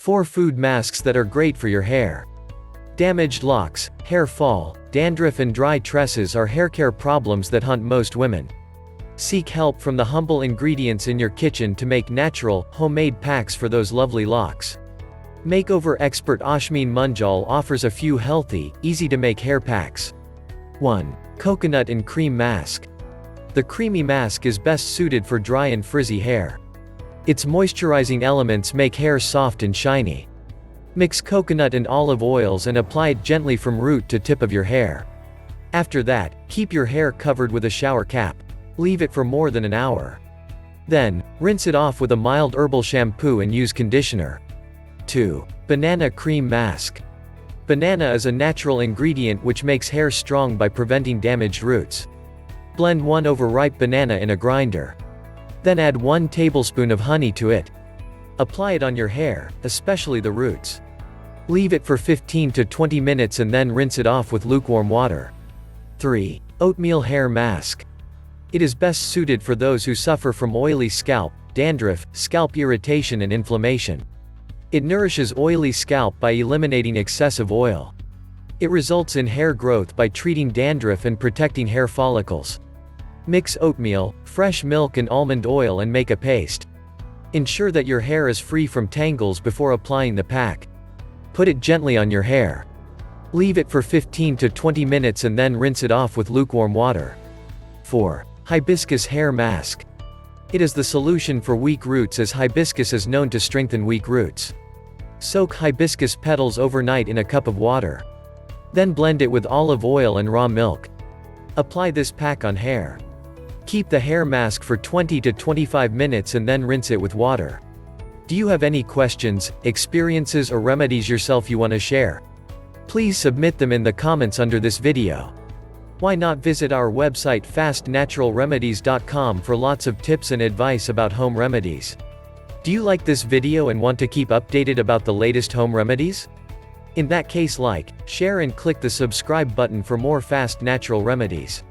4 food masks that are great for your hair. Damaged locks, hair fall, dandruff and dry tresses are haircare problems that haunt most women. Seek help from the humble ingredients in your kitchen to make natural, homemade packs for those lovely locks. Makeover expert Aashmeen Munjaal offers a few healthy, easy-to-make hair packs. 1. Coconut and Cream Mask. The creamy mask is best suited for dry and frizzy hair. Its moisturizing elements make hair soft and shiny. Mix coconut and olive oils and apply it gently from root to tip of your hair. After that, keep your hair covered with a shower cap. Leave it for more than an hour. Then, rinse it off with a mild herbal shampoo and use conditioner. 2. Banana Cream Mask. Banana is a natural ingredient which makes hair strong by preventing damaged roots. Blend 1 overripe banana in a grinder. Then add 1 tablespoon of honey to it. Apply it on your hair, especially the roots. Leave it for 15 to 20 minutes and then rinse it off with lukewarm water. 3. Oatmeal Hair Mask. It is best suited for those who suffer from oily scalp, dandruff, scalp irritation and inflammation. It nourishes oily scalp by eliminating excessive oil. It results in hair growth by treating dandruff and protecting hair follicles. Mix oatmeal, fresh milk and almond oil and make a paste. Ensure that your hair is free from tangles before applying the pack. Put it gently on your hair. Leave it for 15 to 20 minutes and then rinse it off with lukewarm water. 4. Hibiscus Hair Mask. It is the solution for weak roots as hibiscus is known to strengthen weak roots. Soak hibiscus petals overnight in a cup of water. Then blend it with olive oil and raw milk. Apply this pack on hair. Keep the hair mask for 20 to 25 minutes and then rinse it with water. Do you have any questions, experiences or remedies yourself you want to share? Please submit them in the comments under this video. Why not visit our website fastnaturalremedies.com for lots of tips and advice about home remedies. Do you like this video and want to keep updated about the latest home remedies? In that case, like, share and click the subscribe button for more fast natural remedies.